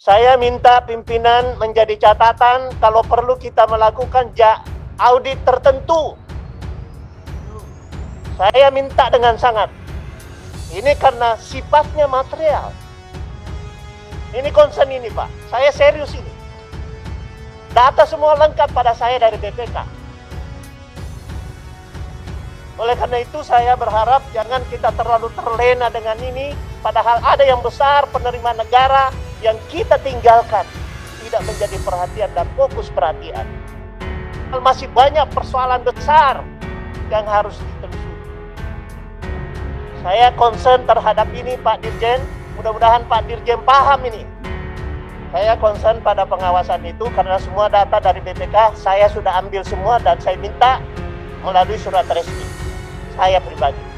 Saya minta pimpinan menjadi catatan kalau perlu kita melakukan audit tertentu. Saya minta dengan sangat. Ini karena sifatnya material. Ini concern ini Pak. Saya serius ini. Data semua lengkap pada saya dari BPK. Oleh karena itu saya berharap jangan kita terlalu terlena dengan ini. Padahal ada yang besar penerima negara yang kita tinggalkan. Tidak menjadi perhatian dan fokus perhatian. Masih banyak persoalan besar yang harus ditelusuri. Saya concern terhadap ini Pak Dirjen. Mudah-mudahan Pak Dirjen paham ini. Saya concern pada pengawasan itu karena semua data dari BPK saya sudah ambil semua dan saya minta melalui surat resmi. Saya pribadi.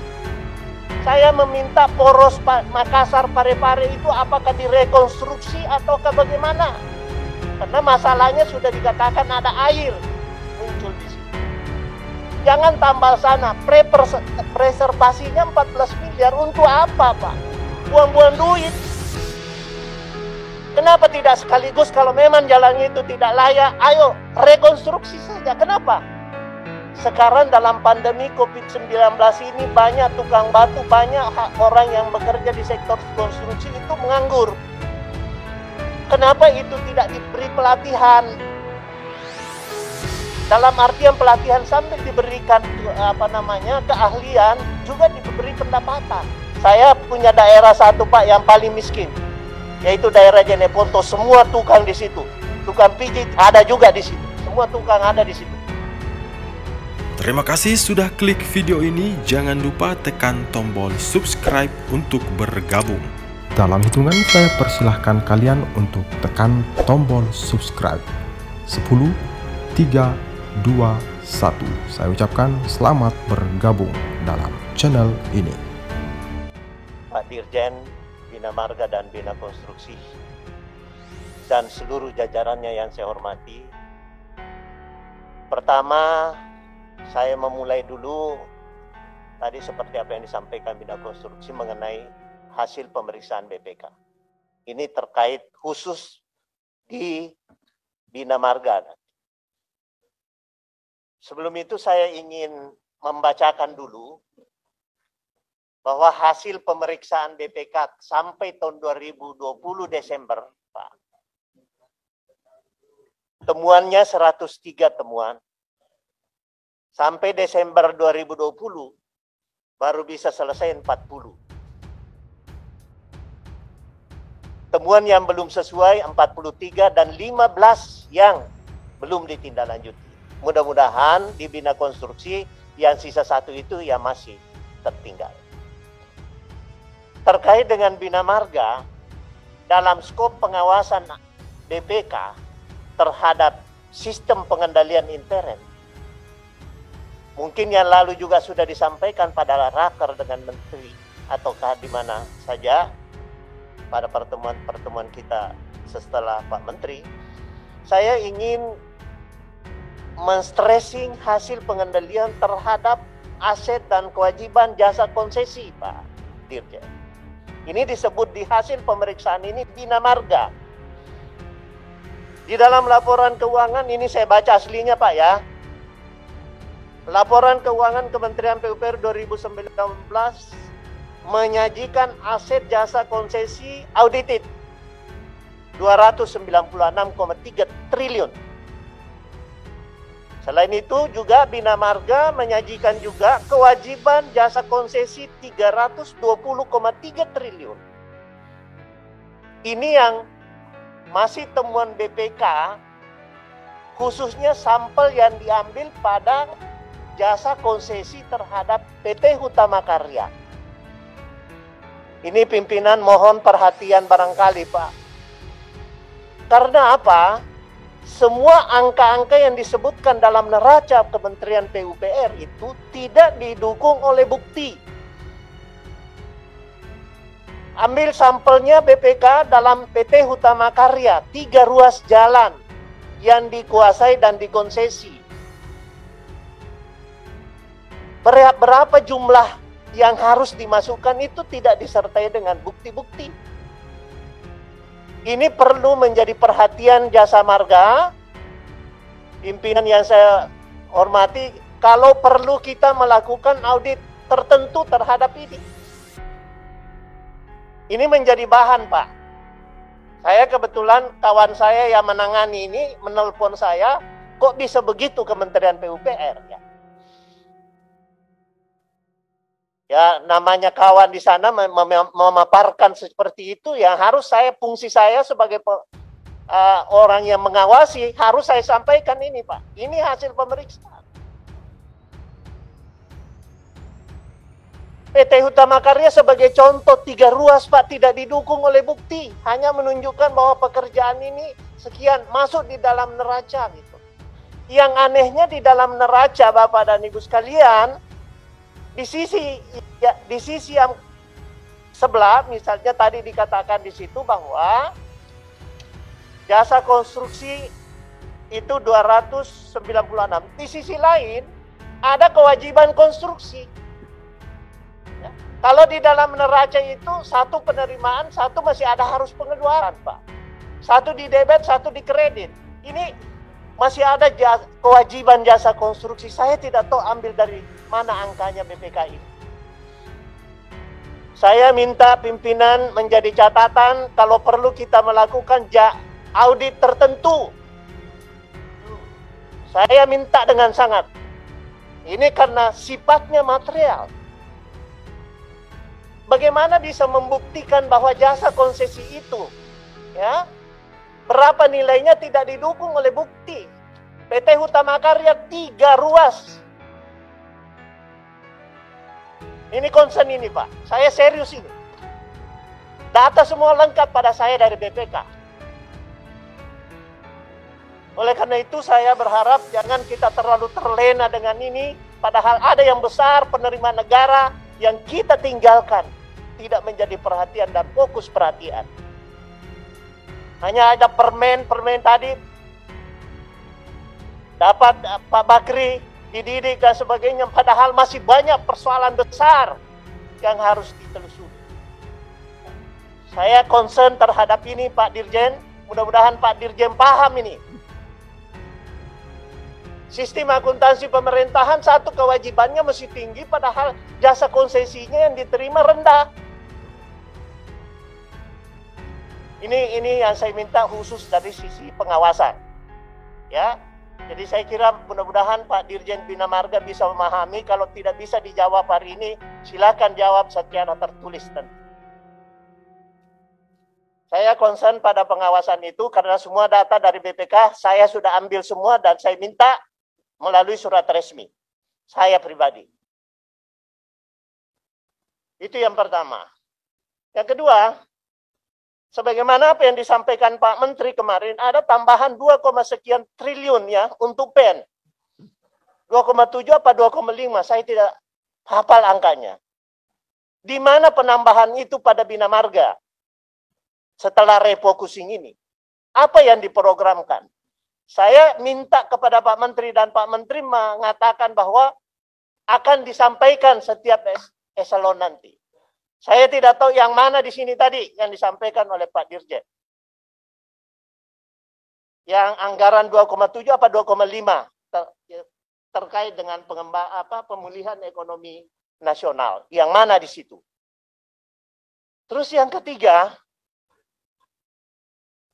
Saya meminta poros Makassar Parepare itu apakah direkonstruksi ataukah bagaimana? Karena masalahnya sudah dikatakan ada air muncul di situ. Jangan tambal sana, preservasinya 14 miliar untuk apa Pak? Buang-buang duit. Kenapa tidak sekaligus kalau memang jalan itu tidak layak, ayo rekonstruksi saja. Kenapa? Sekarang dalam pandemi COVID-19 ini banyak tukang batu, banyak orang yang bekerja di sektor konstruksi itu menganggur. Kenapa itu tidak diberi pelatihan? Dalam artian pelatihan sambil diberikan keahlian, juga diberi pendapatan. Saya punya daerah satu Pak yang paling miskin, yaitu daerah Jeneponto. Semua tukang di situ, tukang pijit ada juga di situ. Semua tukang ada di situ. Terima kasih sudah klik video ini. Jangan lupa tekan tombol subscribe untuk bergabung. Dalam hitungan saya persilahkan kalian untuk tekan tombol subscribe. 10, 3, 2, 1. Saya ucapkan selamat bergabung dalam channel ini. Pak Dirjen Bina Marga dan Bina Konstruksi dan seluruh jajarannya yang saya hormati. Pertama, saya memulai dulu tadi seperti apa yang disampaikan Bina Konstruksi mengenai hasil pemeriksaan BPK. Ini terkait khusus di Bina Marga. Sebelum itu saya ingin membacakan dulu bahwa hasil pemeriksaan BPK sampai tahun 2020 Desember, Pak. Temuannya 103 temuan. Sampai Desember 2020 baru bisa selesai 40. Temuan yang belum sesuai 43 dan 15 yang belum ditindaklanjuti. Mudah-mudahan di Bina Konstruksi yang sisa satu itu yang masih tertinggal. Terkait dengan Bina Marga, dalam skop pengawasan BPK terhadap sistem pengendalian intern, mungkin yang lalu juga sudah disampaikan pada raker dengan menteri ataukah di mana saja pada pertemuan-pertemuan kita setelah Pak Menteri, saya ingin men-stressing hasil pengendalian terhadap aset dan kewajiban jasa konsesi, Pak Dirjen. Ini disebut di hasil pemeriksaan ini Bina Marga. Di dalam laporan keuangan ini saya baca aslinya Pak ya. Laporan keuangan Kementerian PUPR 2019 menyajikan aset jasa konsesi audited 296,3 triliun. Selain itu juga Bina Marga menyajikan juga kewajiban jasa konsesi 320,3 triliun. Ini yang masih temuan BPK, khususnya sampel yang diambil pada jasa konsesi terhadap PT Hutama Karya. Ini pimpinan mohon perhatian barangkali Pak. Karena apa? Semua angka-angka yang disebutkan dalam neraca Kementerian PUPR itu tidak didukung oleh bukti. Ambil sampelnya BPK dalam PT Hutama Karya, 3 ruas jalan yang dikuasai dan dikonsesi. Berapa jumlah yang harus dimasukkan itu tidak disertai dengan bukti-bukti. Ini perlu menjadi perhatian Jasa Marga, pimpinan yang saya hormati, kalau perlu kita melakukan audit tertentu terhadap ini. Ini menjadi bahan, Pak. Saya kebetulan kawan saya yang menangani ini menelpon saya, kok bisa begitu Kementerian PUPR ya? Ya, namanya kawan di sana memaparkan seperti itu, ya harus saya, fungsi saya sebagai orang yang mengawasi, harus saya sampaikan ini, Pak. Ini hasil pemeriksaan. PT Hutama Karya sebagai contoh 3 ruas, Pak, tidak didukung oleh bukti. Hanya menunjukkan bahwa pekerjaan ini sekian, masuk di dalam neraca gitu. Yang anehnya di dalam neraca, Bapak dan Ibu sekalian, di sisi yang sebelah, misalnya tadi dikatakan di situ bahwa jasa konstruksi itu 296. Di sisi lain ada kewajiban konstruksi. Ya. Kalau di dalam neraca itu satu penerimaan, satu masih ada harus pengeluaran, Pak. Satu di debit, satu di kredit. Ini masih ada kewajiban jasa konstruksi. Saya tidak tahu ambil dari mana angkanya BPK ini. Saya minta pimpinan menjadi catatan kalau perlu kita melakukan audit tertentu. Saya minta dengan sangat. Ini karena sifatnya material. Bagaimana bisa membuktikan bahwa jasa konsesi itu, ya, berapa nilainya tidak didukung oleh bukti? PT Hutama Karya 3 ruas. Ini concern ini, Pak. Saya serius ini. Data semua lengkap pada saya dari BPK. Oleh karena itu saya berharap jangan kita terlalu terlena dengan ini. Padahal ada yang besar penerimaan negara yang kita tinggalkan. Tidak menjadi perhatian dan fokus perhatian. Hanya ada permen tadi. Dapat Pak Bakri dididik dan sebagainya, padahal masih banyak persoalan besar yang harus ditelusuri. Saya concern terhadap ini, Pak Dirjen. Mudah-mudahan Pak Dirjen paham ini. Sistem akuntansi pemerintahan satu kewajibannya mesti tinggi, padahal jasa konsesinya yang diterima rendah. Ini yang saya minta khusus dari sisi pengawasan. Ya. Jadi saya kira mudah-mudahan Pak Dirjen Bina Marga bisa memahami. Kalau tidak bisa dijawab hari ini, silakan jawab secara tertulis nanti. Saya concern pada pengawasan itu karena semua data dari BPK saya sudah ambil semua dan saya minta melalui surat resmi. Saya pribadi. Itu yang pertama. Yang kedua, sebagaimana apa yang disampaikan Pak Menteri kemarin, ada tambahan 2, sekian triliun ya untuk PEN. 2,7 apa 2,5, saya tidak hafal angkanya. Di mana penambahan itu pada Bina Marga? Setelah refocusing ini. Apa yang diprogramkan? Saya minta kepada Pak Menteri dan Pak Menteri mengatakan bahwa akan disampaikan setiap eselon nanti. Saya tidak tahu yang mana di sini tadi yang disampaikan oleh Pak Dirjen. Yang anggaran 2,7 apa 2,5 terkait dengan pemulihan ekonomi nasional. Yang mana di situ? Terus yang ketiga,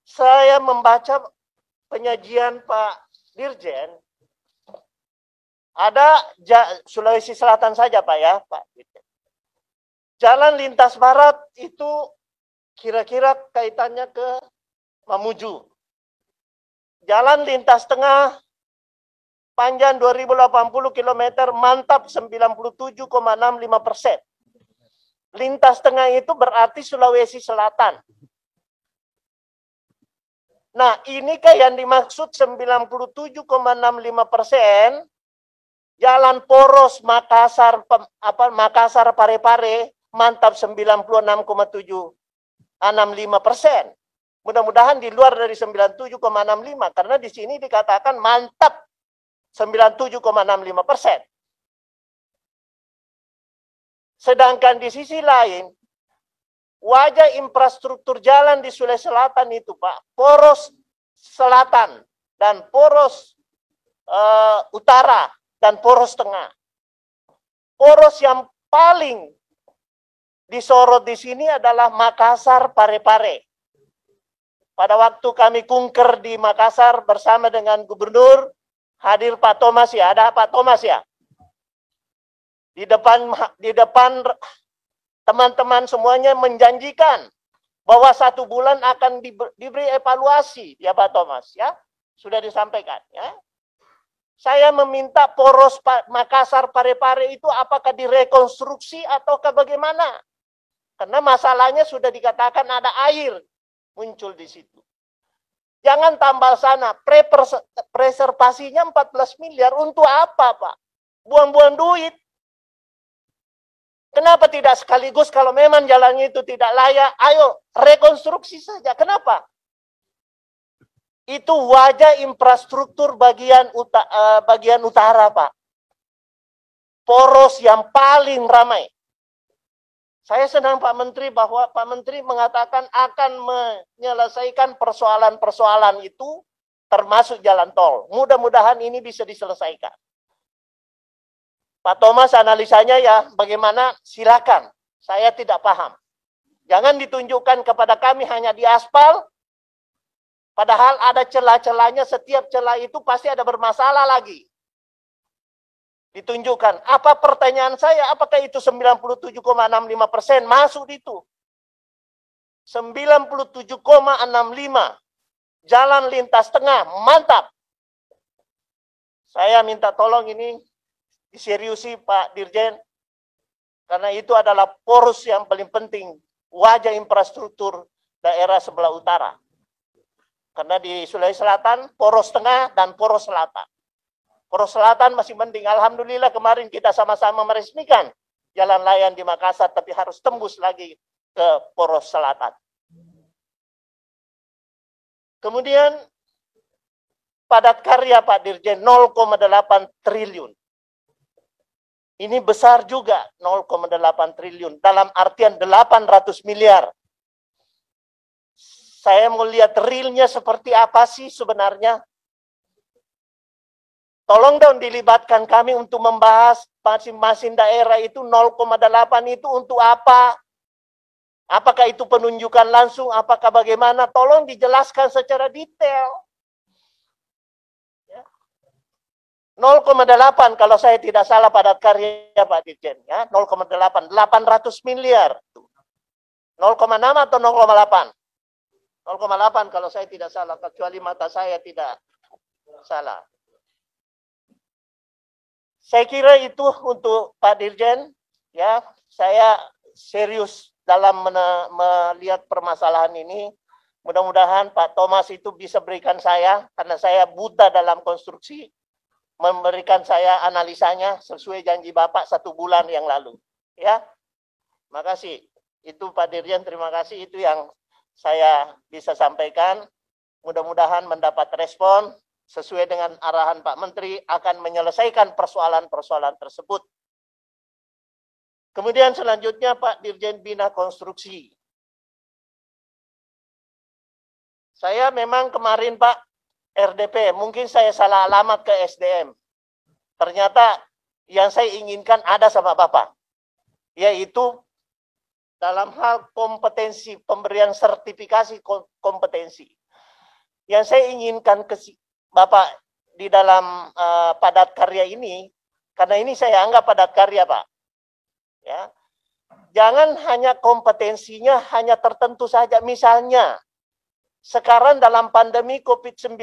saya membaca penyajian Pak Dirjen. Ada Sulawesi Selatan saja, Pak ya, Pak Dirjen. Jalan lintas barat itu kira-kira kaitannya ke Mamuju. Jalan lintas tengah panjang 2080 km, mantap 97,65%. Lintas tengah itu berarti Sulawesi Selatan. Nah, inikah yang dimaksud 97,65%? Jalan poros Makassar Parepare mantap 96,765%. Mudah-mudahan di luar dari 97,65 karena di sini dikatakan mantap 97,65%. Sedangkan di sisi lain wajah infrastruktur jalan di Sulawesi Selatan itu, Pak, poros selatan dan poros utara dan poros tengah. Poros yang paling disorot di sini adalah Makassar Parepare. Pada waktu kami kunker di Makassar bersama dengan gubernur, hadir Pak Thomas ya, ada Pak Thomas ya. Di depan teman-teman semuanya menjanjikan bahwa 1 bulan akan diberi evaluasi ya Pak Thomas ya. Sudah disampaikan ya. Saya meminta poros Makassar Parepare itu apakah direkonstruksi ataukah bagaimana? Karena masalahnya sudah dikatakan ada air muncul di situ. Jangan tambal sana, preservasinya 14 miliar untuk apa, Pak? Buang-buang duit. Kenapa tidak sekaligus kalau memang jalannya itu tidak layak, ayo rekonstruksi saja. Kenapa? Itu wajah infrastruktur bagian utara, Pak. Poros yang paling ramai. Saya senang Pak Menteri bahwa Pak Menteri mengatakan akan menyelesaikan persoalan-persoalan itu termasuk jalan tol. Mudah-mudahan ini bisa diselesaikan. Pak Thomas analisanya ya bagaimana silakan. Saya tidak paham. Jangan ditunjukkan kepada kami hanya di aspal. Padahal ada celah-celahnya, setiap celah itu pasti ada bermasalah lagi. Ditunjukkan. Apa pertanyaan saya, apakah itu 97,65% masuk itu? 97,65. Jalan lintas tengah, mantap. Saya minta tolong ini diseriusi Pak Dirjen. Karena itu adalah poros yang paling penting. Wajah infrastruktur daerah sebelah utara. Karena di Sulawesi Selatan, poros tengah dan poros selatan. Poros selatan masih penting. Alhamdulillah kemarin kita sama-sama meresmikan jalan layang di Makassar, tapi harus tembus lagi ke poros selatan. Kemudian, padat karya Pak Dirjen 0,8 triliun. Ini besar juga 0,8 triliun. Dalam artian 800 miliar. Saya mau lihat realnya seperti apa sih sebenarnya. Tolong dong dilibatkan kami untuk membahas masing-masing daerah itu 0,8 itu untuk apa? Apakah itu penunjukan langsung? Apakah bagaimana? Tolong dijelaskan secara detail. 0,8 kalau saya tidak salah padat karya Pak Dirjen. Ya, 0,8. 800 miliar. 0,6 atau 0,8? 0,8 kalau saya tidak salah, kecuali mata saya tidak salah. Saya kira itu untuk Pak Dirjen, ya, saya serius dalam melihat permasalahan ini. Mudah-mudahan Pak Thomas itu bisa berikan saya, karena saya buta dalam konstruksi, memberikan saya analisanya sesuai janji Bapak 1 bulan yang lalu. Ya, makasih. Itu Pak Dirjen, terima kasih. Itu yang saya bisa sampaikan, mudah-mudahan mendapat respon sesuai dengan arahan Pak Menteri akan menyelesaikan persoalan-persoalan tersebut. Kemudian selanjutnya Pak Dirjen Bina Konstruksi. Saya memang kemarin Pak RDP, mungkin saya salah alamat ke SDM. Ternyata yang saya inginkan ada sama Bapak, yaitu dalam hal kompetensi, pemberian sertifikasi kompetensi. Yang saya inginkan ke Bapak di dalam padat karya ini, karena ini saya anggap padat karya Pak. Ya, jangan hanya kompetensinya hanya tertentu saja. Misalnya, sekarang dalam pandemi COVID-19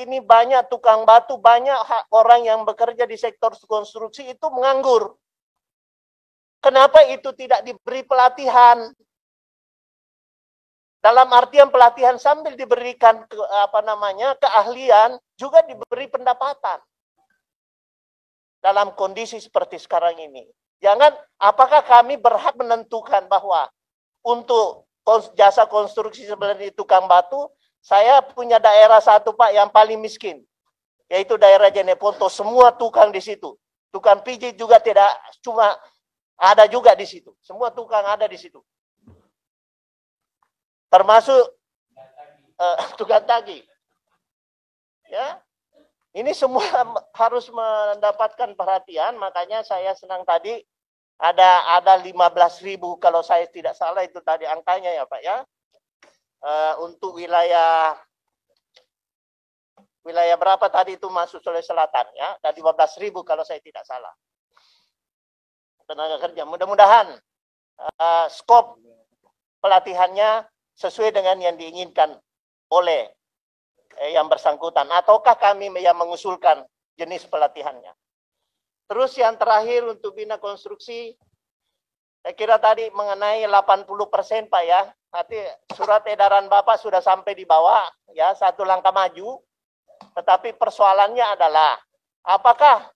ini banyak tukang batu, banyak orang yang bekerja di sektor konstruksi itu menganggur. Kenapa itu tidak diberi pelatihan? Dalam artian pelatihan sambil diberikan keahlian, juga diberi pendapatan. Dalam kondisi seperti sekarang ini. Jangan, apakah kami berhak menentukan bahwa untuk jasa konstruksi sebenarnya tukang batu, saya punya daerah satu Pak yang paling miskin, yaitu daerah Jeneponto, semua tukang di situ. Tukang pijit juga tidak cuma ada juga di situ. Semua tukang ada di situ. termasuk tugas tagih. Ya, ini semua harus mendapatkan perhatian, makanya saya senang tadi ada 15.000 kalau saya tidak salah itu tadi angkanya ya Pak ya. Untuk wilayah berapa tadi itu masuk Sulawesi Selatan ya, dan 15.000 kalau saya tidak salah. Tenaga kerja. Mudah-mudahan skop pelatihannya sesuai dengan yang diinginkan oleh yang bersangkutan, ataukah kami yang mengusulkan jenis pelatihannya. Terus yang terakhir untuk bina konstruksi, saya kira tadi mengenai 80% Pak ya, nanti surat edaran Bapak sudah sampai di bawah ya, satu langkah maju, tetapi persoalannya adalah apakah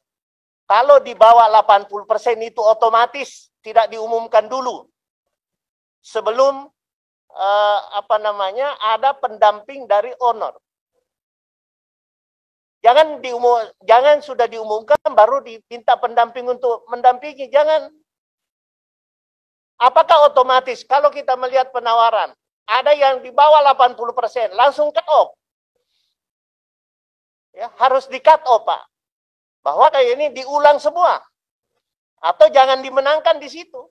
kalau di bawah 80% itu otomatis tidak diumumkan dulu sebelum ada pendamping dari owner. Jangan sudah diumumkan baru diminta pendamping untuk mendampingi, jangan. Apakah otomatis kalau kita melihat penawaran ada yang di bawah 80% langsung cut off? Ya, harus di cut off Pak. Bahwa kayak ini diulang semua. Atau jangan dimenangkan di situ.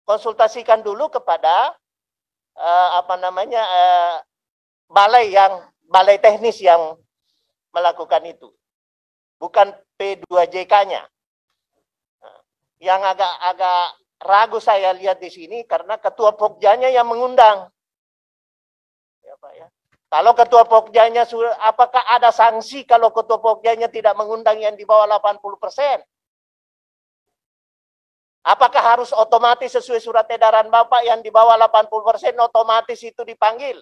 Konsultasikan dulu kepada balai teknis yang melakukan itu. Bukan P2JK-nya. Yang agak ragu saya lihat di sini karena ketua Pokjanya yang mengundang. Ya Pak ya. Kalau ketua Pokjanya, apakah ada sanksi kalau ketua Pokjanya tidak mengundang yang di bawah 80%? Apakah harus otomatis sesuai surat edaran Bapak yang di bawah 80% otomatis itu dipanggil?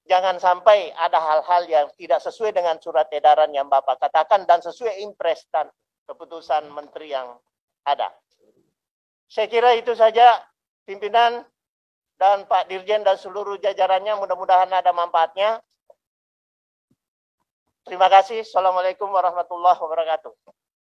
Jangan sampai ada hal-hal yang tidak sesuai dengan surat edaran yang Bapak katakan dan sesuai impres dan keputusan menteri yang ada. Saya kira itu saja pimpinan dan Pak Dirjen dan seluruh jajarannya, mudah-mudahan ada manfaatnya. Terima kasih. Assalamualaikum warahmatullahi wabarakatuh.